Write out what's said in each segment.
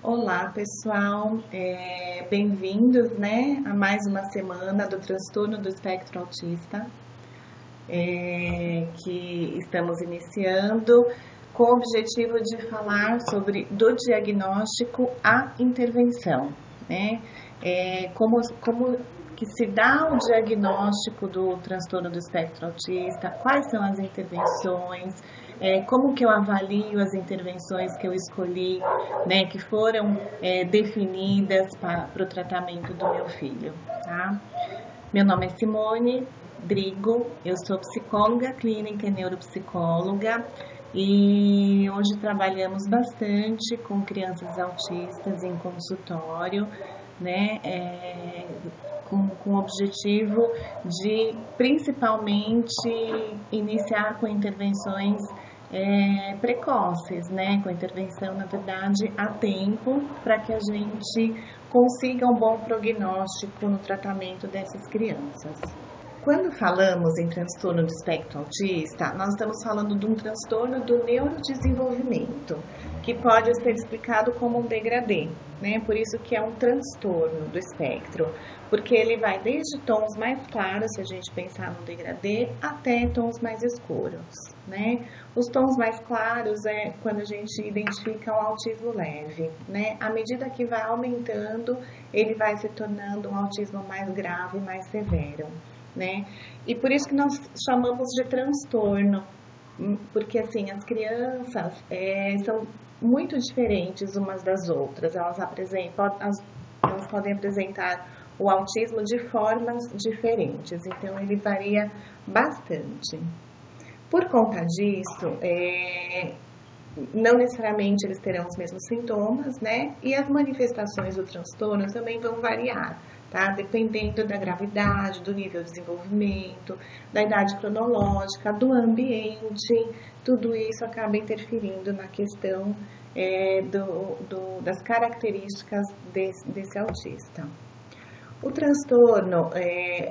Olá, pessoal, bem-vindos, né, a mais uma semana do transtorno do espectro autista, que estamos iniciando com o objetivo de falar sobre do diagnóstico à intervenção, né, como que se dá o diagnóstico do transtorno do espectro autista, quais são as intervenções, como que eu avalio as intervenções que eu escolhi, né, que foram definidas para o tratamento do meu filho, tá? Meu nome é Simone Drigo, eu sou psicóloga clínica e neuropsicóloga e hoje trabalhamos bastante com crianças autistas em consultório, né, com o objetivo de principalmente iniciar com intervenções precoces, né, com intervenção, na verdade, a tempo, para que a gente consiga um bom prognóstico no tratamento dessas crianças. Quando falamos em transtorno do espectro autista, nós estamos falando de um transtorno do neurodesenvolvimento, que pode ser explicado como um degradê, né? Por isso que é um transtorno do espectro, porque ele vai desde tons mais claros, se a gente pensar no degradê, até tons mais escuros, né? Os tons mais claros é quando a gente identifica um autismo leve, né? À medida que vai aumentando, ele vai se tornando um autismo mais grave, mais severo, né? E por isso que nós chamamos de transtorno, porque assim, as crianças são muito diferentes umas das outras, elas podem apresentar o autismo de formas diferentes, então ele varia bastante. Por conta disso, não necessariamente eles terão os mesmos sintomas, né? E as manifestações do transtorno também vão variar, tá? Dependendo da gravidade, do nível de desenvolvimento, da idade cronológica, do ambiente, tudo isso acaba interferindo na questão das características desse autista. O transtorno,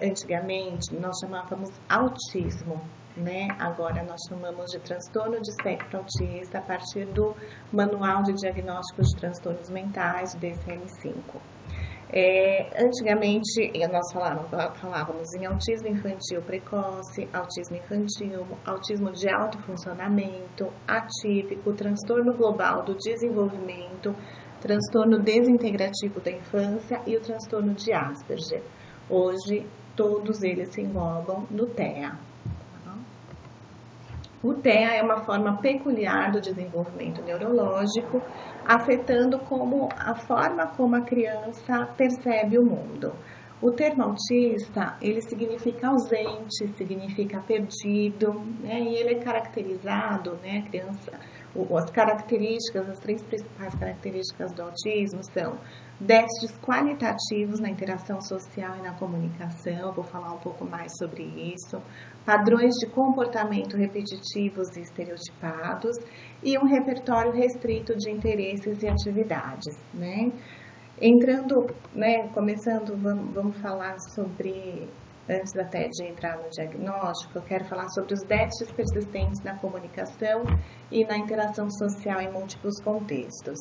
antigamente, nós chamávamos autismo, né? Agora nós chamamos de transtorno de espectro autista a partir do Manual de Diagnóstico de Transtornos Mentais, DSM-5. Antigamente, nós falávamos em autismo infantil precoce, autismo infantil, autismo de alto funcionamento, atípico, transtorno global do desenvolvimento, transtorno desintegrativo da infância e o transtorno de Asperger. Hoje, todos eles se englobam no TEA. O TEA é uma forma peculiar do desenvolvimento neurológico, afetando a forma como a criança percebe o mundo. O termo autista, ele significa ausente, significa perdido, né? E ele é caracterizado, né, as características, as três principais características do autismo são déficits qualitativos na interação social e na comunicação, vou falar um pouco mais sobre isso, padrões de comportamento repetitivos e estereotipados e um repertório restrito de interesses e atividades, né? Começando, vamos falar sobre, antes até de entrar no diagnóstico, eu quero falar sobre os déficits persistentes na comunicação e na interação social em múltiplos contextos.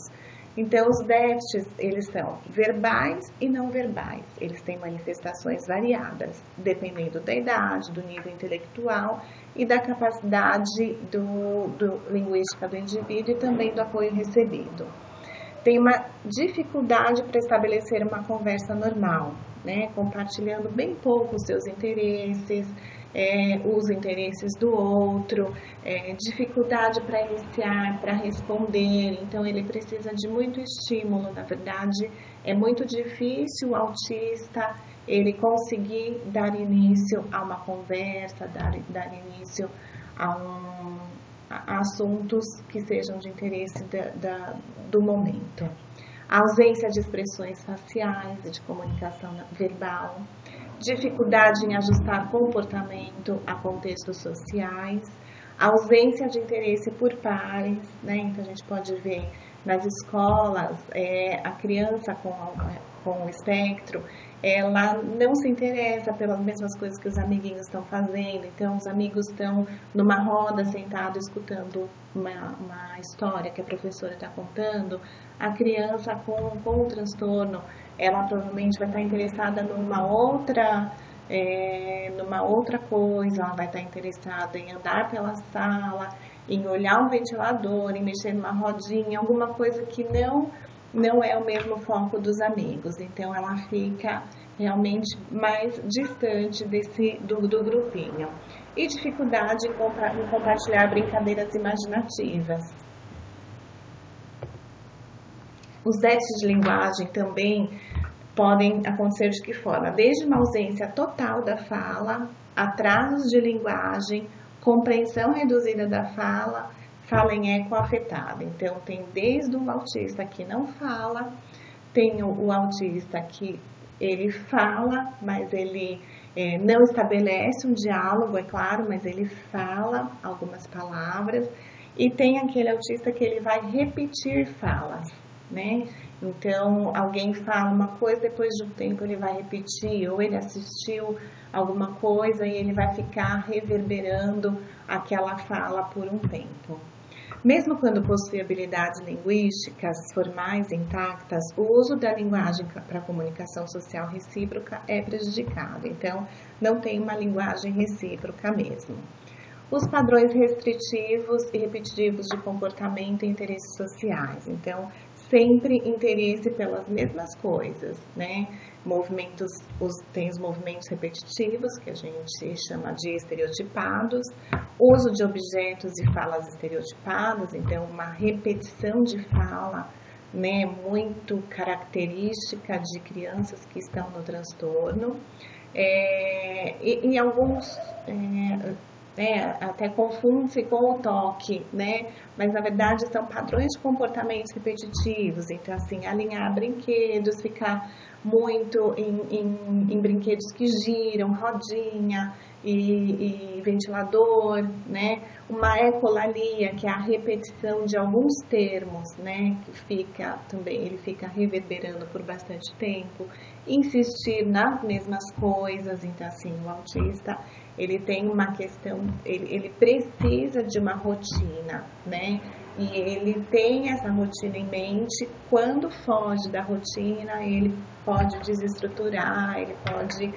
Então, os déficits, eles são verbais e não verbais. Eles têm manifestações variadas, dependendo da idade, do nível intelectual e da capacidade linguística do indivíduo e também do apoio recebido. Tem uma dificuldade para estabelecer uma conversa normal, né? Compartilhando bem pouco os seus interesses, os interesses do outro, dificuldade para iniciar, para responder, então ele precisa de muito estímulo. Na verdade, é muito difícil o autista ele conseguir dar início a uma conversa, dar início a assuntos que sejam de interesse do momento. A ausência de expressões faciais e de comunicação verbal, dificuldade em ajustar comportamento a contextos sociais, ausência de interesse por pares, né? Então a gente pode ver nas escolas a criança com o espectro, ela não se interessa pelas mesmas coisas que os amiguinhos estão fazendo, então os amigos estão numa roda sentado escutando uma história que a professora está contando, a criança com o transtorno, ela provavelmente vai estar interessada numa outra coisa, ela vai estar interessada em andar pela sala, em olhar um ventilador, em mexer numa rodinha, alguma coisa que não é o mesmo foco dos amigos. Então ela fica realmente mais distante do grupinho. E dificuldade em compartilhar brincadeiras imaginativas. Os déficits de linguagem também podem acontecer de que forma? Desde uma ausência total da fala, atrasos de linguagem, compreensão reduzida da fala, fala em eco afetada. Então, tem desde o autista que não fala, tem o autista que ele fala, mas ele não estabelece um diálogo, é claro, mas ele fala algumas palavras, e tem aquele autista que ele vai repetir falas, né? Então, alguém fala uma coisa, depois de um tempo ele vai repetir, ou ele assistiu alguma coisa e ele vai ficar reverberando aquela fala por um tempo. Mesmo quando possui habilidades linguísticas formais intactas, o uso da linguagem para comunicação social recíproca é prejudicado. Então, não tem uma linguagem recíproca mesmo. Os padrões restritivos e repetitivos de comportamento e interesses sociais. Então, sempre interesse pelas mesmas coisas, né? Tem os movimentos repetitivos, que a gente chama de estereotipados, uso de objetos e falas estereotipadas, então uma repetição de fala, né, muito característica de crianças que estão no transtorno. Em alguns até confunde-se com o toque, né? Mas na verdade são padrões de comportamentos repetitivos. Então, assim, alinhar brinquedos, ficar muito em brinquedos que giram, rodinha e ventilador, né? Uma ecolalia, que é a repetição de alguns termos, né? Que ele fica reverberando por bastante tempo. Insistir nas mesmas coisas. Então, assim, o autista, ele tem uma questão, ele precisa de uma rotina, né? E ele tem essa rotina em mente. Quando foge da rotina, ele pode desestruturar, ele pode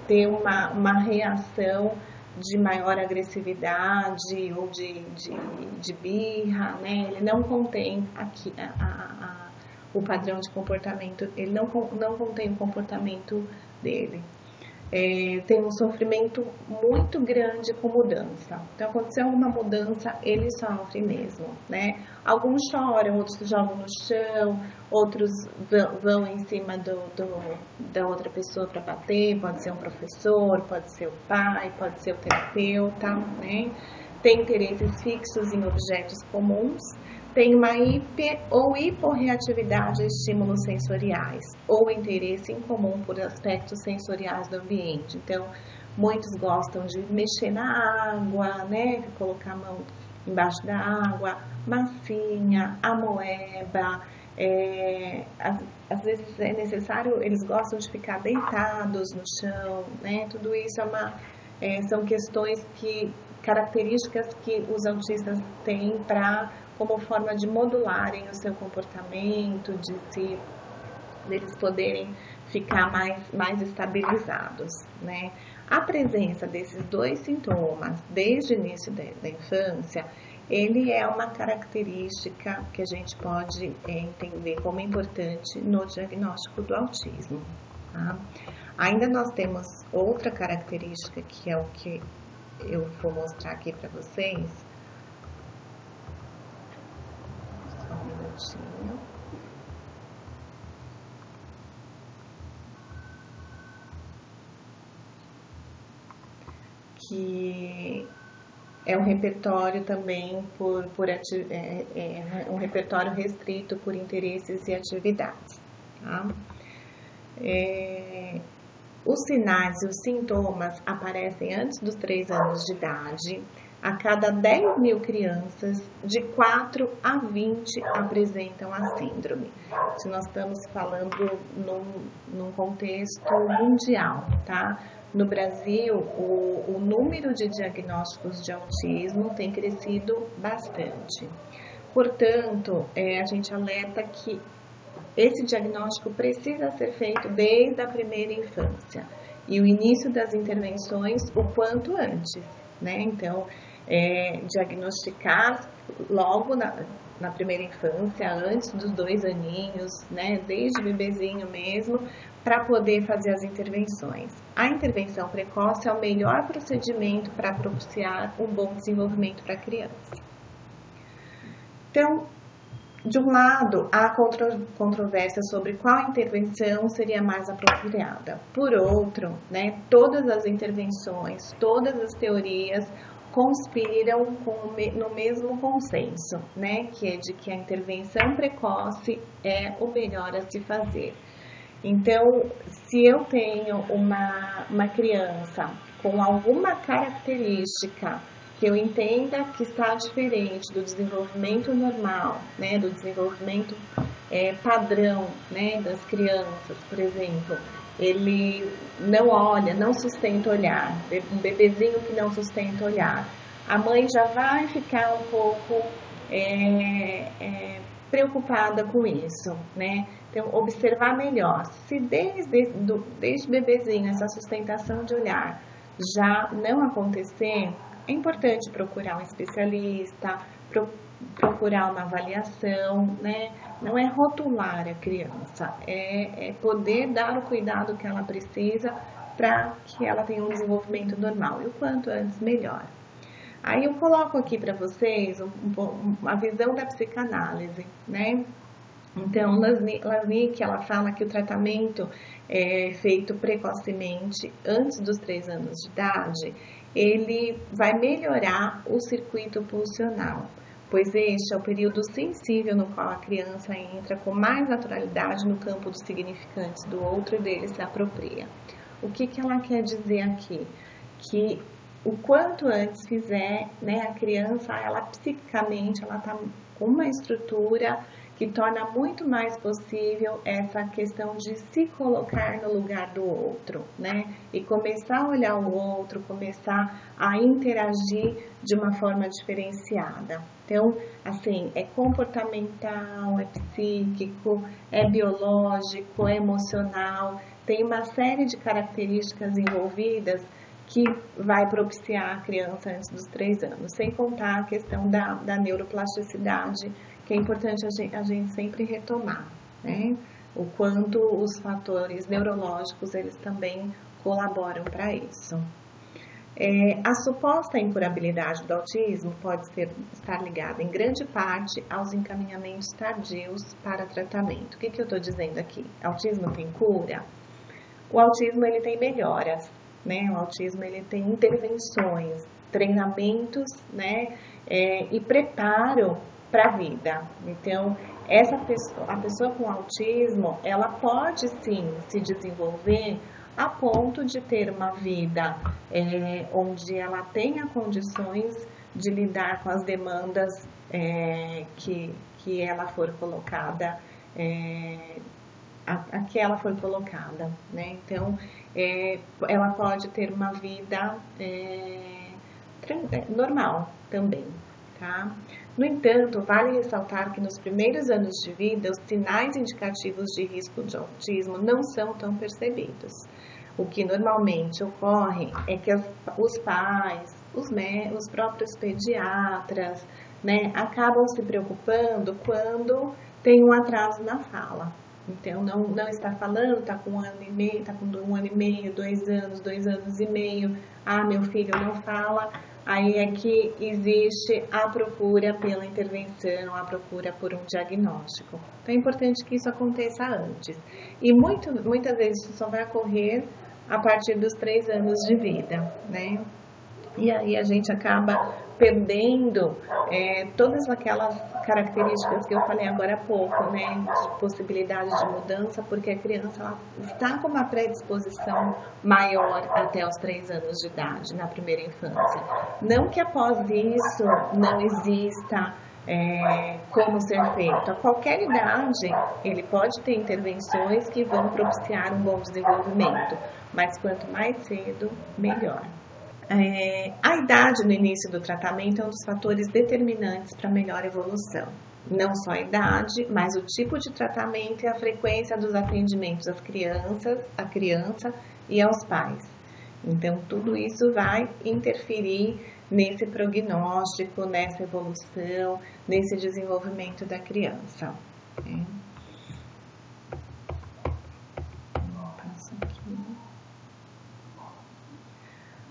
ter uma reação de maior agressividade ou de birra, né? Ele não contém aqui o padrão de comportamento, ele não contém o comportamento dele. Tem um sofrimento muito grande com mudança. Então, aconteceu alguma mudança, ele sofre mesmo, né? Alguns choram, outros jogam no chão, outros vão em cima da outra pessoa para bater, pode ser um professor, pode ser o pai, pode ser o terapeuta, né? Tem interesses fixos em objetos comuns, tem uma hiper ou hiporreatividade a estímulos sensoriais, ou interesse em comum por aspectos sensoriais do ambiente. Então, muitos gostam de mexer na água, né? Colocar a mão embaixo da água, massinha, amoeba. Às vezes é necessário, eles gostam de ficar deitados no chão, né? Tudo isso são questões características que os autistas têm como forma de modularem o seu comportamento, deles poderem ficar mais estabilizados, né? A presença desses dois sintomas desde o início da infância, ele é uma característica que a gente pode entender como importante no diagnóstico do autismo, tá? Ainda nós temos outra característica que é o que eu vou mostrar aqui para vocês. Só um minutinho. Que é um repertório também um repertório restrito por interesses e atividades, tá? Os sinais e os sintomas aparecem antes dos 3 anos de idade, a cada 10 mil crianças, de 4 a 20 apresentam a síndrome. Se nós estamos falando num contexto mundial, tá? No Brasil, o número de diagnósticos de autismo tem crescido bastante. Portanto, a gente alerta que esse diagnóstico precisa ser feito desde a primeira infância e o início das intervenções o quanto antes, né? Então, diagnosticar logo na primeira infância, antes dos 2 aninhos, né? Desde bebezinho mesmo, para poder fazer as intervenções. A intervenção precoce é o melhor procedimento para propiciar um bom desenvolvimento para a criança. Então, de um lado, há controvérsia sobre qual intervenção seria mais apropriada. Por outro, né, todas as intervenções, todas as teorias conspiram no mesmo consenso, né, que é de que a intervenção precoce é o melhor a se fazer. Então, se eu tenho uma criança com alguma característica que eu entenda que está diferente do desenvolvimento normal, né, do desenvolvimento padrão, né, das crianças, por exemplo, ele não olha, não sustenta olhar, um bebezinho que não sustenta olhar, a mãe já vai ficar um pouco preocupada com isso, né? Então, observar melhor, se desde bebezinho essa sustentação de olhar já não acontecer, é importante procurar um especialista, procurar uma avaliação, né? Não é rotular a criança, é poder dar o cuidado que ela precisa para que ela tenha um desenvolvimento normal, e o quanto antes melhor. Aí eu coloco aqui para vocês uma visão da psicanálise, né? Então, Lasnik, ela fala que o tratamento feito precocemente, antes dos 3 anos de idade, ele vai melhorar o circuito pulsional, pois este é o período sensível no qual a criança entra com mais naturalidade no campo dos significantes do outro e dele se apropria. O que ela quer dizer aqui? Que o quanto antes fizer, né, a criança, ela psiquicamente, ela está com uma estrutura que torna muito mais possível essa questão de se colocar no lugar do outro, né? E começar a olhar o outro, começar a interagir de uma forma diferenciada. Então, assim, é comportamental, é psíquico, é biológico, é emocional, tem uma série de características envolvidas que vai propiciar a criança antes dos 3 anos, sem contar a questão da neuroplasticidade, que é importante a gente sempre retomar, né? O quanto os fatores neurológicos, eles também colaboram para isso. A suposta incurabilidade do autismo pode estar ligada em grande parte aos encaminhamentos tardios para tratamento. O que eu estou dizendo aqui? Autismo tem cura? O autismo, ele tem melhoras, né? O autismo, ele tem intervenções, treinamentos, né? E preparo para a vida. Então, a pessoa com autismo, ela pode sim se desenvolver a ponto de ter uma vida onde ela tenha condições de lidar com as demandas que ela for colocada, a que ela foi colocada, né? Então, ela pode ter uma vida normal também, tá? No entanto, vale ressaltar que nos primeiros anos de vida, os sinais indicativos de risco de autismo não são tão percebidos. O que normalmente ocorre é que os pais, os próprios pediatras, né, acabam se preocupando quando tem um atraso na fala. Então, não está falando, está com 1 ano e meio, está com 1 ano e meio, 2 anos, 2 anos e meio, meu filho não fala. Aí é que existe a procura pela intervenção, a procura por um diagnóstico. Então, é importante que isso aconteça antes. E muitas vezes isso só vai ocorrer a partir dos 3 anos de vida, né? E aí a gente acaba perdendo todas aquelas características que eu falei agora há pouco, né, de possibilidade de mudança, porque a criança ela está com uma predisposição maior até os 3 anos de idade, na primeira infância. Não que após isso não exista como ser feito. A qualquer idade, ele pode ter intervenções que vão propiciar um bom desenvolvimento, mas quanto mais cedo, melhor. A idade no início do tratamento é um dos fatores determinantes para a melhor evolução. Não só a idade, mas o tipo de tratamento e a frequência dos atendimentos às crianças, à criança e aos pais. Então, tudo isso vai interferir nesse prognóstico, nessa evolução, nesse desenvolvimento da criança.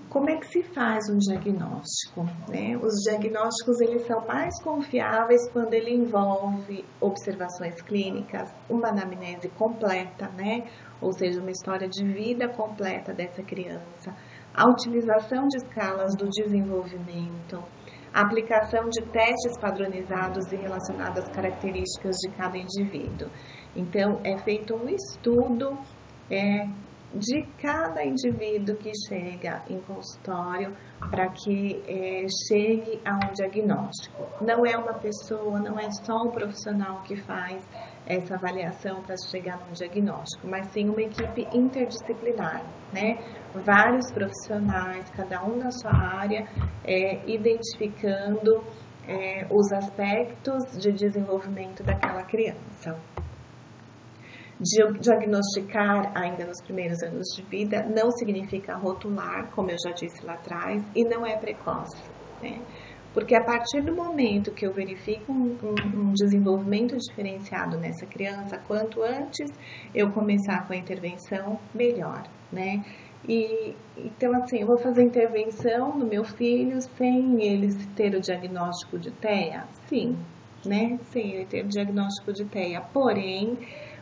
Como é que se faz um diagnóstico? Né? Os diagnósticos eles são mais confiáveis quando ele envolve observações clínicas, uma anamnese completa, né? Ou seja, uma história de vida completa dessa criança, a utilização de escalas do desenvolvimento, a aplicação de testes padronizados e relacionados às características de cada indivíduo. Então, é feito um estudo de cada indivíduo que chega em consultório para que chegue a um diagnóstico. Não é uma pessoa, não é só um profissional que faz essa avaliação para chegar num diagnóstico, mas sim uma equipe interdisciplinar, né? Vários profissionais, cada um na sua área, identificando os aspectos de desenvolvimento daquela criança. Diagnosticar ainda nos primeiros anos de vida não significa rotular, como eu já disse lá atrás, e não é precoce, né? Porque a partir do momento que eu verifico um desenvolvimento diferenciado nessa criança, quanto antes eu começar com a intervenção, melhor, né? Então, assim, eu vou fazer intervenção no meu filho sem ele ter o diagnóstico de TEA? Sim, né? Sem ele ter o diagnóstico de TEA, porém,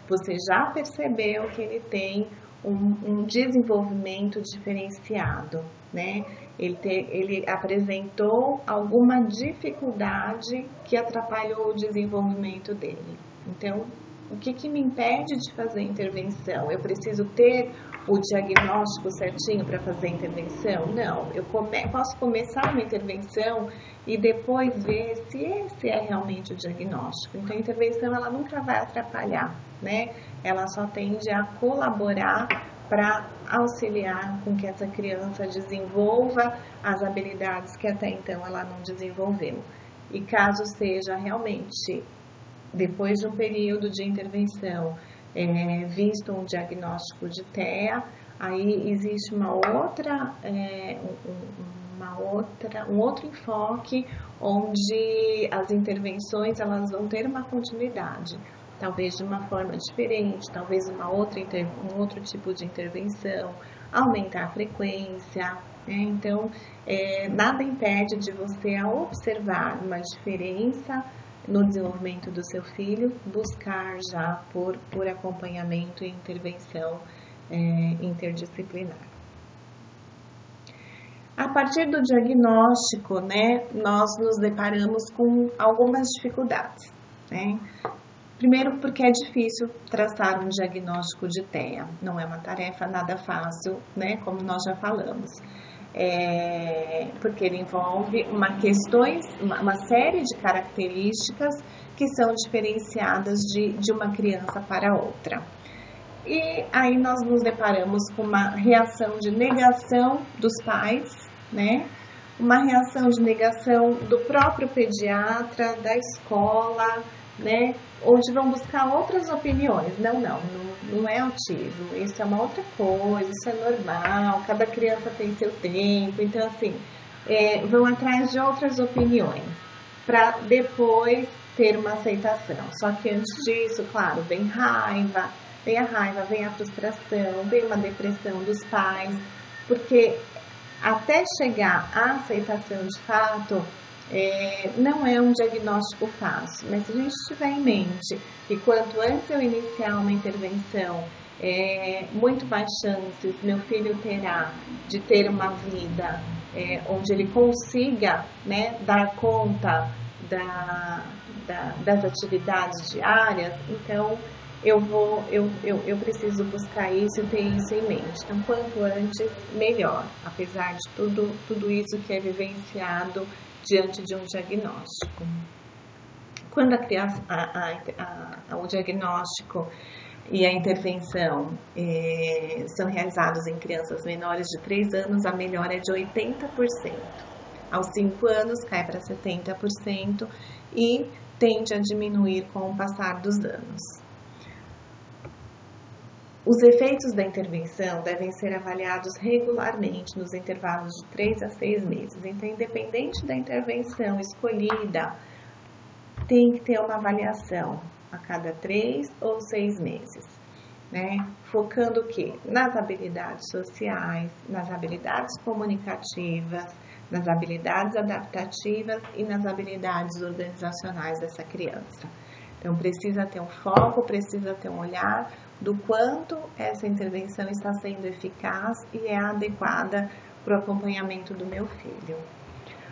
você já percebeu que ele tem um desenvolvimento diferenciado, né? Ele apresentou alguma dificuldade que atrapalhou o desenvolvimento dele. Então, o que me impede de fazer intervenção? Eu preciso ter o diagnóstico certinho para fazer a intervenção? Não, eu posso começar uma intervenção e depois ver se esse é realmente o diagnóstico. Então, a intervenção ela nunca vai atrapalhar, né? Ela só tende a colaborar para auxiliar com que essa criança desenvolva as habilidades que até então ela não desenvolveu. E caso seja realmente, depois de um período de intervenção, visto um diagnóstico de TEA, aí existe um outro enfoque onde as intervenções elas vão ter uma continuidade, talvez de uma forma diferente, talvez um outro tipo de intervenção, aumentar a frequência, né? Então, nada impede de você, ao observar uma diferença no desenvolvimento do seu filho, buscar já por acompanhamento e intervenção interdisciplinar. A partir do diagnóstico, né, nós nos deparamos com algumas dificuldades, né? Primeiro, porque é difícil traçar um diagnóstico de TEA, não é uma tarefa nada fácil, né, como nós já falamos. Porque ele envolve uma série de características que são diferenciadas de uma criança para outra. E aí nós nos deparamos com uma reação de negação dos pais, né? Uma reação de negação do próprio pediatra, da escola, né? Onde vão buscar outras opiniões. Não é autismo, isso é uma outra coisa, isso é normal, cada criança tem seu tempo. Então, assim, vão atrás de outras opiniões para depois ter uma aceitação. Só que antes disso, claro, vem a raiva, vem a frustração, vem uma depressão dos pais, porque até chegar à aceitação de fato, não é um diagnóstico fácil, mas se a gente tiver em mente que quanto antes eu iniciar uma intervenção, muito mais chances meu filho terá de ter uma vida onde ele consiga, né, dar conta das atividades diárias, então eu preciso buscar isso e ter isso em mente. Então, quanto antes, melhor, apesar de tudo isso que é vivenciado diante de um diagnóstico. Quando a criança, o diagnóstico e a intervenção são realizados em crianças menores de 3 anos, a melhora é de 80%. Aos 5 anos cai para 70% e tende a diminuir com o passar dos anos. Os efeitos da intervenção devem ser avaliados regularmente nos intervalos de 3 a 6 meses. Então, independente da intervenção escolhida, tem que ter uma avaliação a cada 3 ou 6 meses, né? Focando o quê? Nas habilidades sociais, nas habilidades comunicativas, nas habilidades adaptativas e nas habilidades organizacionais dessa criança. Então, precisa ter um foco, precisa ter um olhar do quanto essa intervenção está sendo eficaz e é adequada para o acompanhamento do meu filho.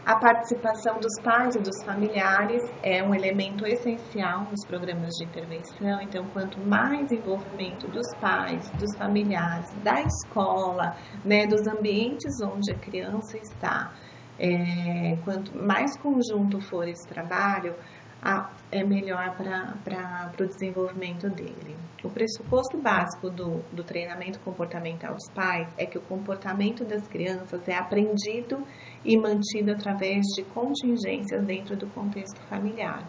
A participação dos pais e dos familiares é um elemento essencial nos programas de intervenção. Então, quanto mais envolvimento dos pais, dos familiares, da escola, né, dos ambientes onde a criança está, quanto mais conjunto for esse trabalho, é melhor para o desenvolvimento dele. O pressuposto básico do treinamento comportamental dos pais é que o comportamento das crianças é aprendido e mantido através de contingências dentro do contexto familiar,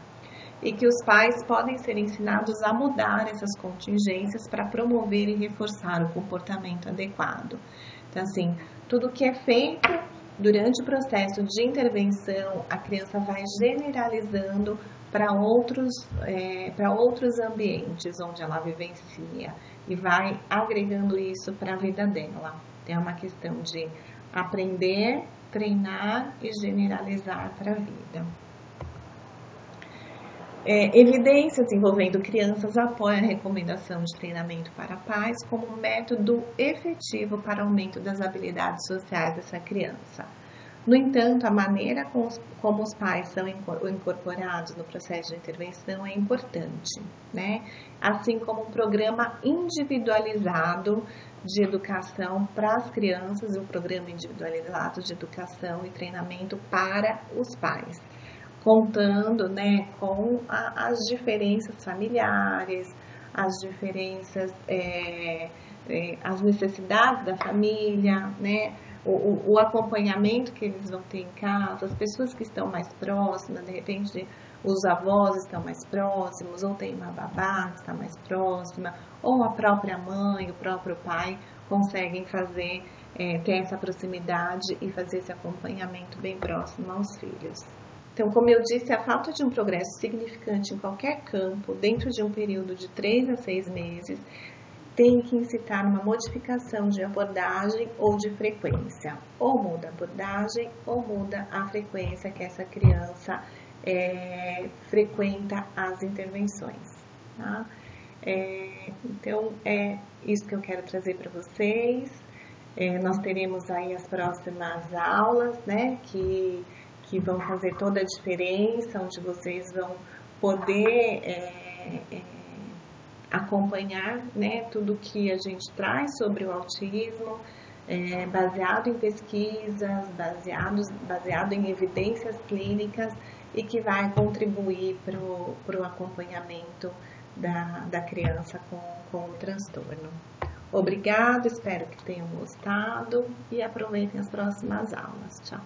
e que os pais podem ser ensinados a mudar essas contingências para promover e reforçar o comportamento adequado. Então, assim, tudo que é feito durante o processo de intervenção, a criança vai generalizando para outros ambientes onde ela vivencia e vai agregando isso para a vida dela. Então, é uma questão de aprender, treinar e generalizar para a vida. Evidências envolvendo crianças apoiam a recomendação de treinamento para pais como um método efetivo para aumento das habilidades sociais dessa criança. No entanto, a maneira como os pais são incorporados no processo de intervenção é importante, né? Assim como um programa individualizado de educação para as crianças e um programa individualizado de educação e treinamento para os pais, contando, né, com as diferenças familiares, as diferenças, as necessidades da família, né? O acompanhamento que eles vão ter em casa, as pessoas que estão mais próximas, de repente os avós estão mais próximos, ou tem uma babá que está mais próxima, ou a própria mãe, o próprio pai conseguem fazer, ter essa proximidade e fazer esse acompanhamento bem próximo aos filhos. Então, como eu disse, a falta de um progresso significante em qualquer campo, dentro de um período de 3 a 6 meses, tem que incitar uma modificação de abordagem ou de frequência. Ou muda a abordagem ou muda a frequência que essa criança frequenta as intervenções. Tá? Então, é isso que eu quero trazer para vocês. Nós teremos aí as próximas aulas, né, que vão fazer toda a diferença, onde vocês vão poder acompanhar, né, tudo que a gente traz sobre o autismo, baseado em pesquisas, baseado em evidências clínicas e que vai contribuir para o acompanhamento da criança com o transtorno. Obrigada, espero que tenham gostado e aproveitem as próximas aulas. Tchau!